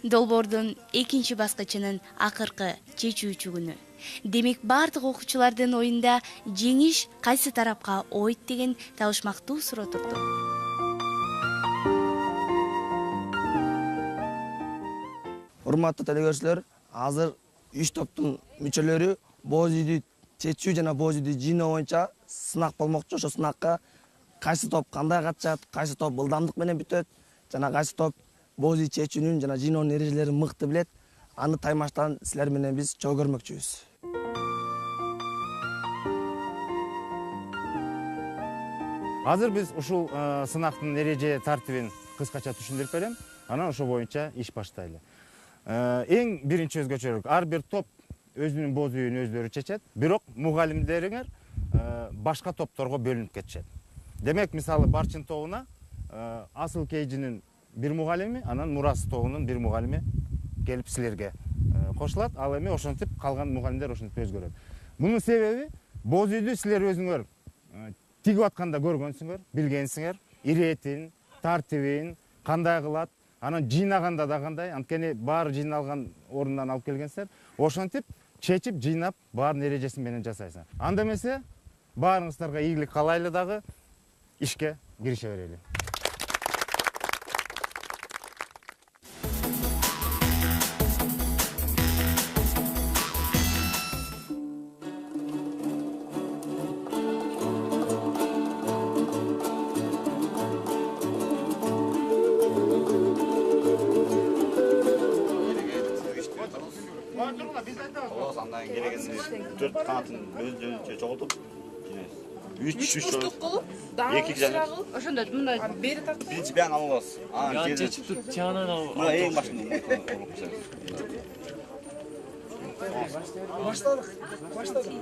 Долбоордун экинчи баскычынын акыркы чечүүчү күнү. Демек бардык окуучулардын оюнда жеңиш кайсы тарапка ойт деген табышмактуу суроо турду. Урматтуу телекөрүүчүлөр, азыр 3 топтун мүчөлөрү боз үйдү чечүү жана боз үйдү жыйноо боюнча сынак болмокчу. Ошо сынакка кайсы топ кандай катышат, кайсы топ ылдамдык менен бүтөт жана кайсы топ боз үй чечүүнүн жана жыйноонун эрежелерин мыкты билет. Аны таймаштан силер менен биз чогуу көрмөкчүбүз. Азыр биз ушул сынактын эреже тартибин кыскача түшүндүрүп берем. Анан ошо боюнча иш баштайлы. Эң биринчи өзгөчөлүк, ар бир топ өзүнүн боз үйүн өздөрү чечет, бирок мугалимдериңер башка топторго бөлүнүп кетишет. Демек, мисалы Барчин тобуна Асыл Кейжинин бир мугалими, анан Мурас тобунун бир мугалими келип силерге кошулат, ал эми ошентип калган мугалимдер ошентип өзгөрөт. Мунун себеби боз үйдү силер өзүңөр тигип атканда көргөнсүңөр, билгенсиңер, иретин, тартибин, кандай кылат, анан жыйнаганда да кандай, анткени баары жыйналган орундан алып келгенсиңер. Ошентип чечип, жыйнап, баарын эрежеси менен жасайсың. Анда эмесе, баарыңыздарга ийгилик каалайлы дагы ишке кирише берели. Dört kanatın özünce çoğaltıp üç kılıp daha aşağıda bunda beri tartı. birinci ben alamaz. Ya çeçip tut çağınan al. Buna en başında. Başladık.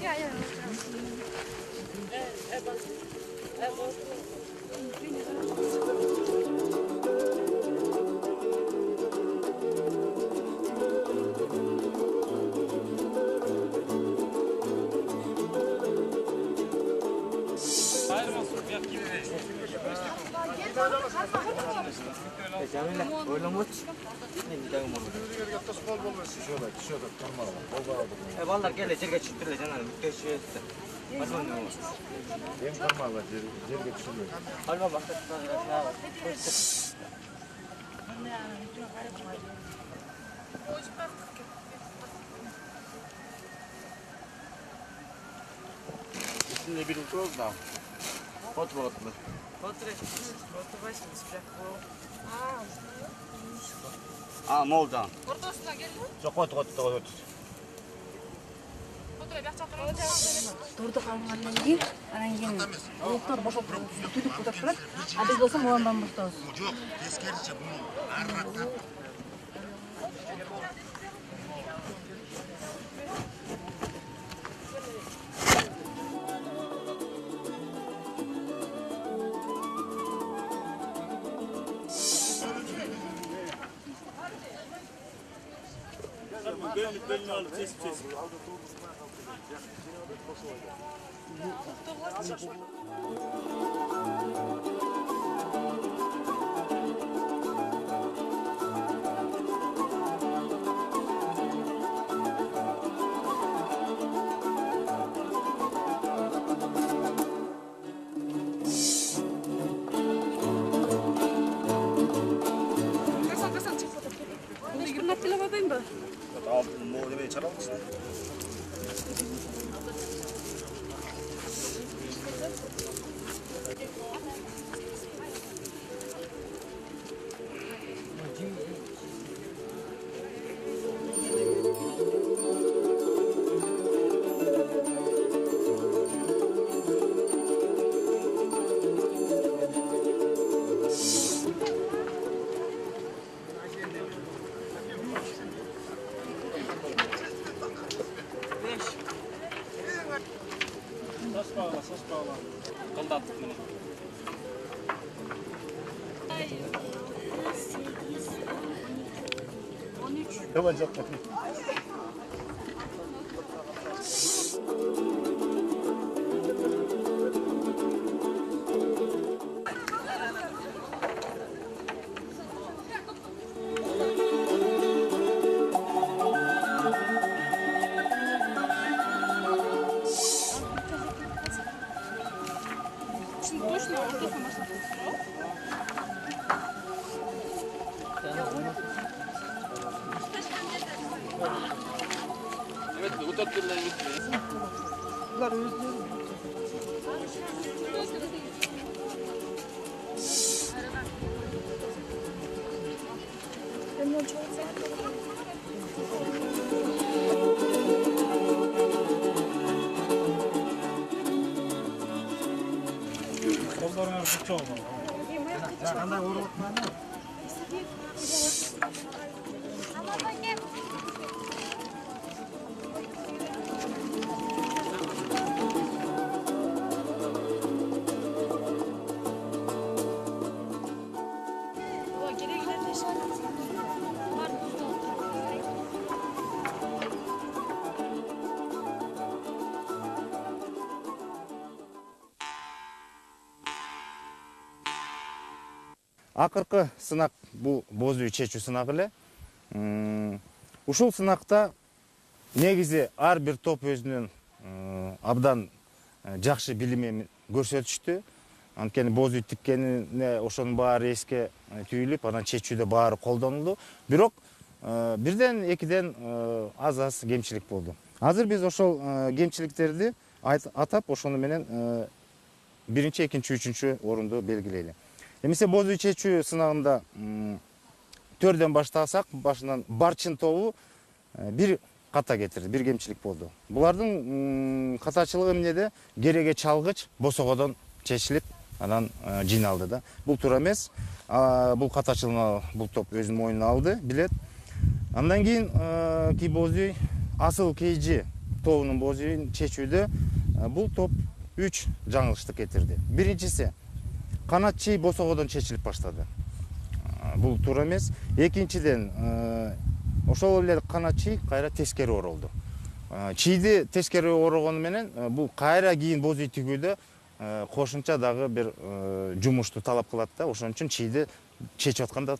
Ya. Vallahi gel жерге çıktırdı canım. Müteşekkir. Эң кармагы жерге түшүрбөйт. Alma başka İçinde bir uçuyoruz da. Otur. Ne oldu? Ortasına geldi. Çok otur. Турдук алгандан кийин анан кийин улуттар бошоп түтүк кутап турат. А биз болсо муандан баштабыз. Жок, тескеричи буну арырактап. Belini alıp kesip. Kasan çık fotoğraf. Bunu hiç bunlar tele bakayım mı? Ne demeye çarpmışsın? Kıldattık bunu. Yapacak. Bu 4 yıldan gitti. Акыркы сынак бул боз үй чечүү сынагы эле. Ушул сынакта негизи ар бир топ өзүнүн абдан жакшы билимин көрсөтүштү. Анткени боз үй тиккенине ошонун баары эске түйүлүп, анан чечүүдө баары колдонулду. Бирок бирден экиден аз кемчилик болду. Азыр биз ошол кемчиликтерди атап, ошону менен биринчи, экинчи, үчүнчү орунду белгилейли. Эмесе боз үй чечүү сынагында төрдөн баштасак, башынан Барчын тобу бир ката кетирди, бир кемчилик болду. Булардын катачылыгы эмнеде? Кереге чалгыч босогодон чечилип, анан жыйналды да. Бул туура эмес. Бул катачылыгын бул топ өзүнүн мойнуна алды, билет. Андан кийин ки боз үй Асыл Кейжи тобунун боз үйүн чечүүдө бул топ 3 жаңылыштык кетирди. Биринчиси канатчый босогодон чечилип баштады. Бул туура эмес. Экинчиден ошол эле канатчый кайра тескери оролду. Чийди тескери орогону менен бул кайра кийин боз үй тигүүдө кошумча дагы бир жумушту талап кылат да. Ошон үчүн чийди чечип атканда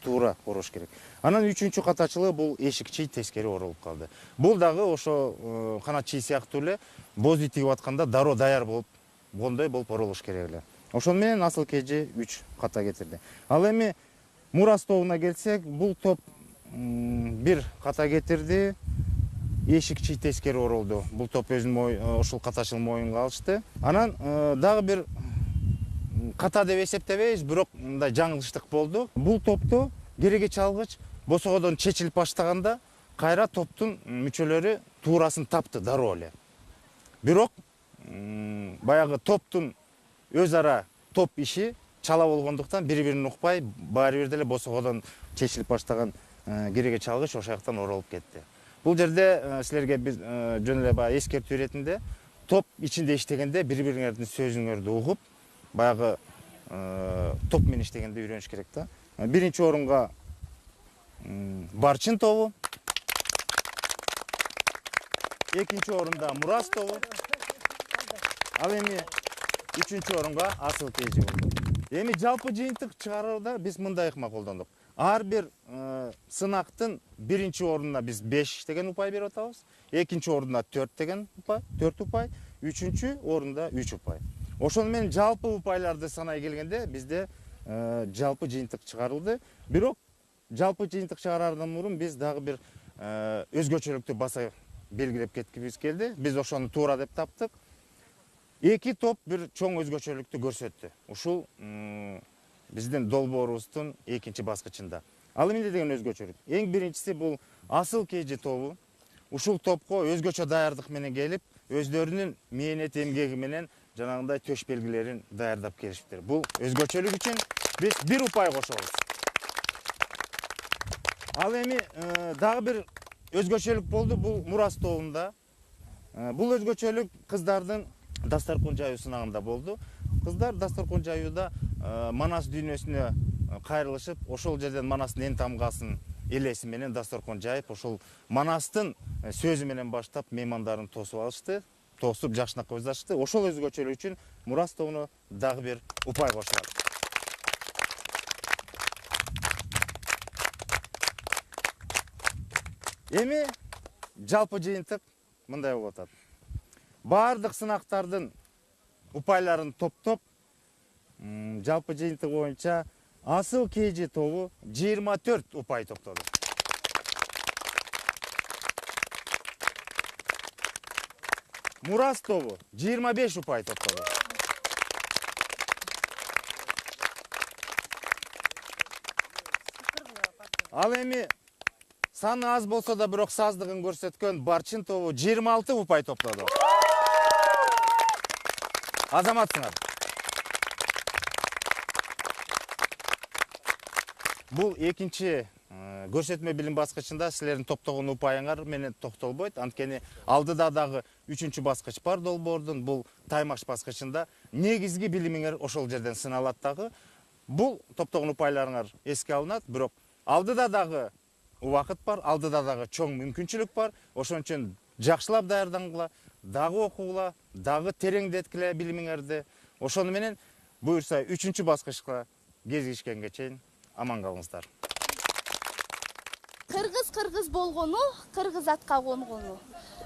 туура орош керек. Анан үчүнчү катачылыгы бул эшик чий тескери оролуп калды. Бул дагы ошо канатчый сыяктуу эле боз үй тигип атканда дароо даяр болгондой болуп оролуш керек эле. Ошон менен Асыл Кейжи 3 ката кетирди. Ал эми Мурас тобуна келсек, бул топ бир ката кетирди, эшик чий тескери оролду. Бул топ өзүнүн ошол катачыл моюнга алышты. Анан дагы бир ката деп эсептебейбиз, бирок мындай жаңылыштык болду. Бул топто кереге чалгыч босогодон чечилип баштаганда кайра топтун мүчөлөрү туурасын тапты дароо эле. Бирок баягы топтун өз ара топ иши чала болгондуктан бири-бирин укпай, баары бир деле босогодон чечилип баштаган кереге чалгыч ошол жактан оролуп кетти. Бул жерде силерге биз жөн эле баягы эскертүү иретинде топ ичинде иштегенде бири-бириңердин сөзүңөрдү угуп, баягы топ менен иштегенде үйрөнүш керек да. Биринчи орунга Барчын тобу, экинчи орунда Мурас тобу, ал эми үчүнчү орунга Асыл Кейжи болду. Эми жалпы жыйынтык чыгарууда биз мындай ыкма колдондук. Ар бир сынактын биринчи орунуна биз 5 деген упай берип атабыз, экинчи орунда 4 деген упай, 4 упай, үчүнчү орунда 3 упай. Ошону менен жалпы упайларды санай келгенде бизде жалпы жыйынтык чыгарылды. Бирок жалпы жыйынтык чыгараардан мурун биз дагы бир өзгөчөлүктү баса белгилеп кеткибиз келди. Биз ошону туура деп таптык. Эки топ бир чоң өзгөчөлүктү көрсөттү. Ушул биздин долбоорубуздун экинчи баскычында. Ал эмне деген өзгөчөлүк? Эң биринчиси бул Асыл Кейжи тобу. Ушул топко өзгөчө даярдык менен келип, өздөрүнүн мээнет эмгеги менен жанагындай төш белгилерин даярдап келишиптир. Бул өзгөчөлүк үчүн биз бир упай кошобуз. Ал эми дагы бир өзгөчөлүк болду бул Мурас тобунда. Бул өзгөчөлүк кыздардын дастаркон жаюу сынагында болду. Кыздар дастаркон жаюуда Манас дүйнөсүнө кайрылышып, ошол жерден Манастын эн тамгасын элеси менен дастаркон жайып, ошол Манастын сөзү менен баштап меймандарын тосуп алышты, тосуп жакшына көздөштү. Ошол өзгөчөлүк үчүн Мурас тобуна дагы бир упай кошулат. Эми жалпы жыйынтык мындай болуп атат. Бардык сынактардын упайларын топтоп, жалпы жыйынтык боюнча Асыл Кейжи тобу 24 упай топтоду. Мурас тобу 25 упай топтоду. Ал эми саны аз болсо да бирок саздыгын көрсөткөн Барчин тобу 26 упай топтоду. Азаматсыңар. Бул экинчи көрсөтмө билим баскычында силердин топтогон упайыңар менен токтолбойт. Анткени алдыда дагы 3-чү баскыч бар долбоордун. Бул таймаш баскычында негизги билимиңер ошол жерден сыналат дагы. Бул топтогон упайларыңар эске алынат, бирок алдыда дагы убакыт бар, алдыда дагы чоң мүмкүнчүлүк бар. Ошон үчүн жакшылап даярдангыла, дагы окугула, дагы тереңдеткиле билимиңерди. Ошону менен буюрса 3-чү баскычка кезигишкенге чейин аман калыңыздар. Кыргыз болгону, кыргыз атка конгону.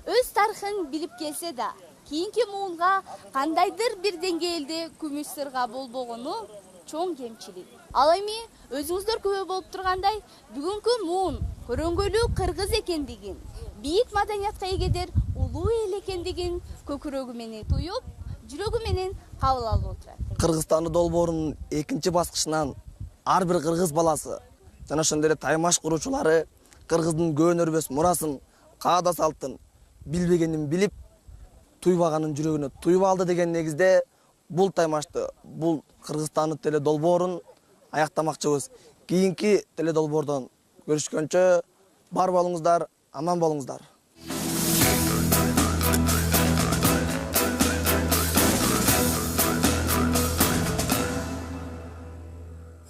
Өз тарыхын билип келсе да, кийинки муунга кандайдыр бир деңгээлде күмүш сырга болбогону чоң кемчилик. Ал эми өзүңүздөр күбө болуп тургандай, бүгүнкү муун көрөңгөлүү кыргыз экендигин, бийик маданиятка эгедер улуу эл экендигин көкүрөгү менен туюп, жүрөгү менен кабыл алып отурат. Кыргызстандын долбоорунун экинчи баскычынан ар бир кыргыз баласы жана ошондой эле таймаш куруучулары кыргыздын көөнөрбөс мурасын, каада салтын билбегенин билип, туйбаганын жүрөгүнө туюп алды деген негизде бул таймашты, бул Кыргызстандын теле долбоорун аяктамакчыбыз. Кийинки теле долбоордон көрүшкөнчө бар болуңуздар, аман болуңуздар.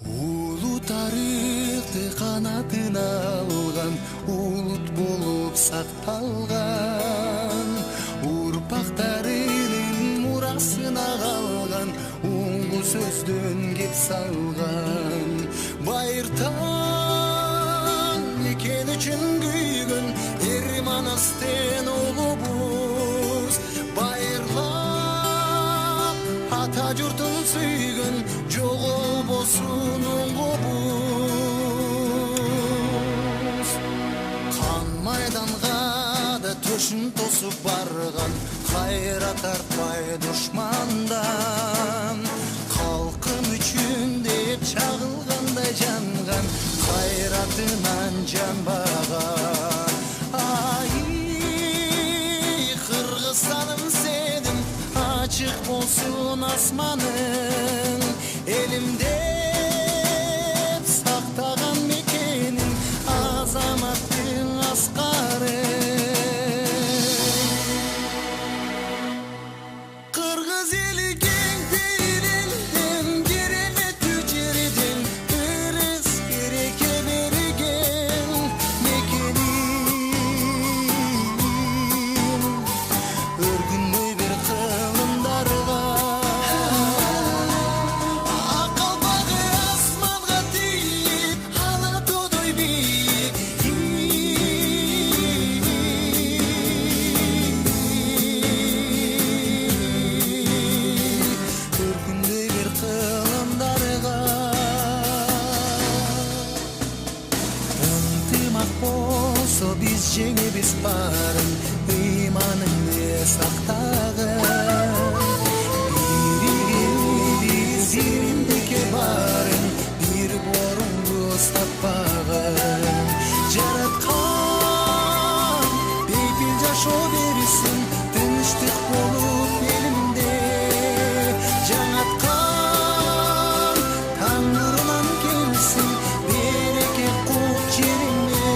Улуу тарыхты канатына алган, улут болуп сакталган, урпактарынын мурасына калган, уңгу сөздөн кеп салган. Байыртан экен үчүн күйгөн Эрманастын улубуз, байырлап ата журтун сүйгөн, жоголбосун уңгубуз. Кан майданга да төшүн тосуп барган, кайра тартпай душмандан, калкым үчүн деп чагылгандай жанган, кайратынан жанбаган. Ай, Кыргызстаным сенин ачык болсун асманың, элимде сактаган мекенин, азаматтын аскары. Кыргыз эли кең пейилден, кереметтүү жерден, ырыс кереке берген мекенин, өргүндөй бир кылымдарга, акалбагы асманга тийип, ала тодой бийик. Өргүндөй бир кылымдарга, ынтымак болсо биз жеңебиз барын, ыйманыңды сактагын. Биригибиз иримдикке барын, бир борунду сатпагын. Жараткан бейпил жашоо берсин, тынчтык болуп элимде. Жаңаткан таңырынан келсин, береке кут жериме.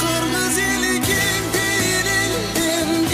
Кыргыз эли кең пейилден,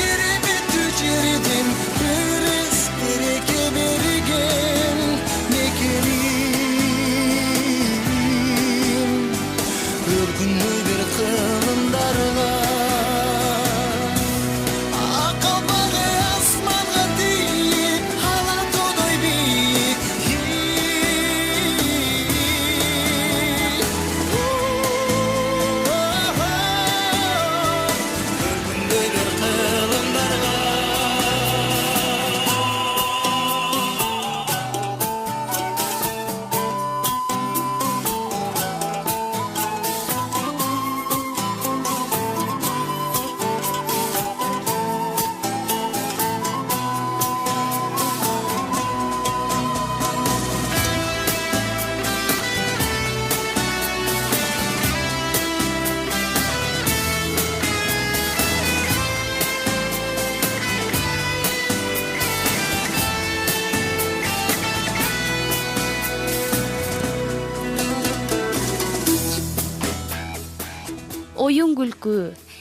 оюн күлкү,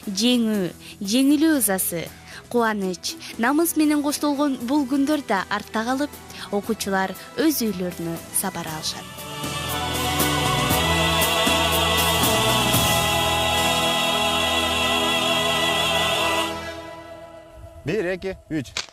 жеңүү, жеңилүү ызасы, кубаныч, намыс менен коштолгон бул күндөр да артта калып, окуучулар өз үйлөрүнө сабара алышат. 1, 2, 3.